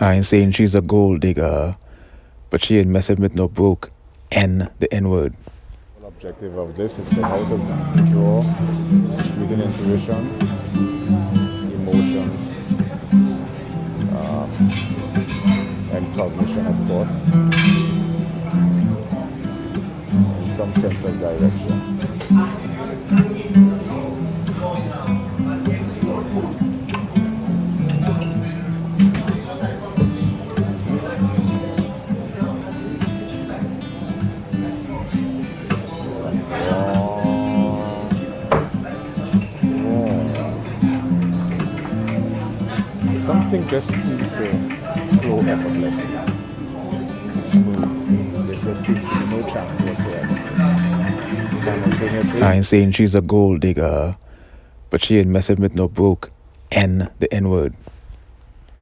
I ain't saying she's a gold digger, but she ain't messing with no broke N, the N-word. The objective of this is to how to draw using intuition, emotions, and cognition, of course, in some sense of direction. Something just seems to flow effortlessly, smooth. There's just seems to be no challenge whatsoever. Simultaneously, I ain't saying she's a gold digger, but she ain't messing with no broke N, the N-word.